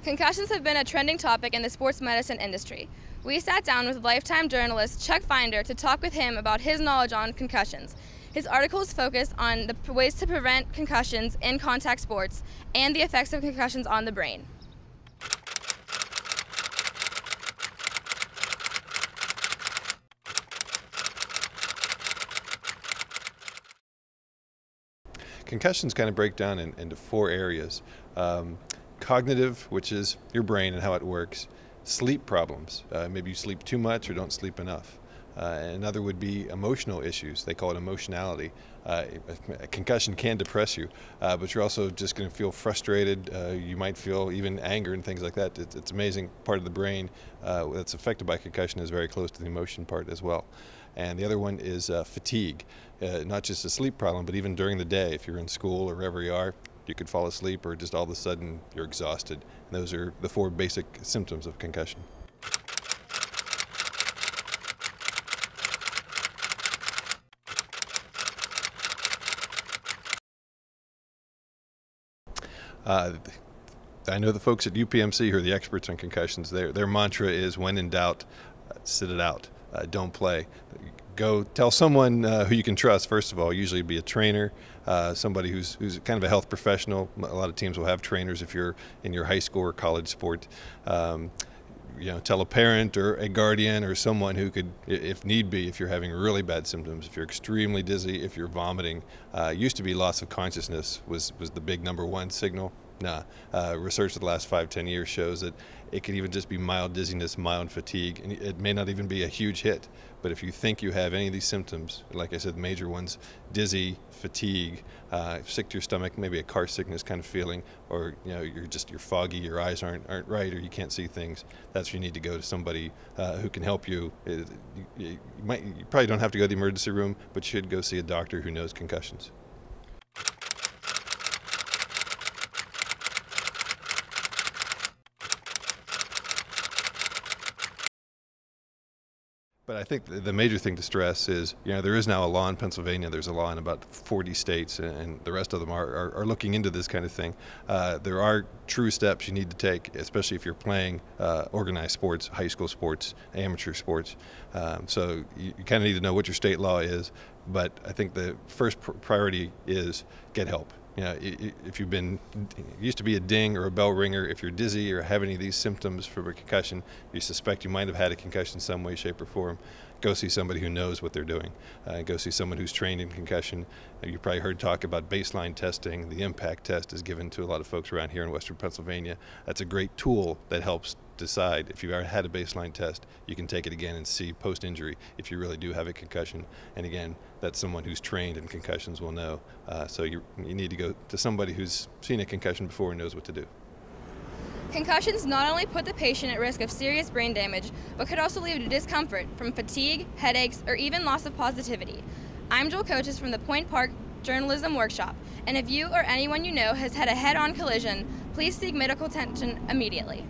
Concussions have been a trending topic in the sports medicine industry. We sat down with lifetime journalist Chuck Finder to talk with him about his knowledge on concussions. His articles focus on the ways to prevent concussions in contact sports and the effects of concussions on the brain. Concussions kind of break down into four areas. Cognitive, which is your brain and how it works. Sleep problems. Maybe you sleep too much or don't sleep enough. Another would be emotional issues. They call it emotionality. A concussion can depress you, but you're also just going to feel frustrated. You might feel even anger and things like that. It's amazing. Part of the brain that's affected by concussion is very close to the emotion part as well. And the other one is fatigue. Not just a sleep problem, but even during the day, if you're in school or wherever you are, you could fall asleep or just all of a sudden you're exhausted. And those are the four basic symptoms of concussion. I know the folks at UPMC who are the experts on concussions. Their mantra is, when in doubt, sit it out. Don't play. Go tell someone who you can trust, first of all. Usually be a trainer, somebody who's kind of a health professional. A lot of teams will have trainers if you're in your high school or college sport. Tell a parent or a guardian or someone who could, if need be, if you're having really bad symptoms, if you're extremely dizzy, if you're vomiting. Used to be loss of consciousness was the big #1 signal. Nah, research of the last 5-10 years shows that it could even just be mild dizziness, mild fatigue, and it may not even be a huge hit. But if you think you have any of these symptoms, like I said, major ones, dizzy, fatigue, sick to your stomach, maybe a car sickness kind of feeling, or you're foggy, your eyes aren't right, or you can't see things, that's when you need to go to somebody who can help you. You probably don't have to go to the emergency room, but you should go see a doctor who knows concussions. But I think the major thing to stress is, there is now a law in Pennsylvania, there's a law in about 40 states, and the rest of them are looking into this kind of thing. There are true steps you need to take, especially if you're playing organized sports, high school sports, amateur sports. So you kind of need to know what your state law is, but I think the first priority is get help. If you've been, used to be a ding or a bell ringer, if you're dizzy or have any of these symptoms from a concussion, you suspect you might have had a concussion some way, shape, or form, go see somebody who knows what they're doing. Go see someone who's trained in concussion. You probably heard talk about baseline testing. The impact test is given to a lot of folks around here in Western Pennsylvania. That's a great tool that helps decide if you've ever had a baseline test. You can take it again and see post-injury if you really do have a concussion. And again, that's someone who's trained in concussions will know. So you need to go to somebody who's seen a concussion before and knows what to do. Concussions not only put the patient at risk of serious brain damage, but could also lead to discomfort from fatigue, headaches, or even loss of positivity. I'm Joel Coaches from the Point Park Journalism Workshop, and if you or anyone you know has had a head-on collision, please seek medical attention immediately.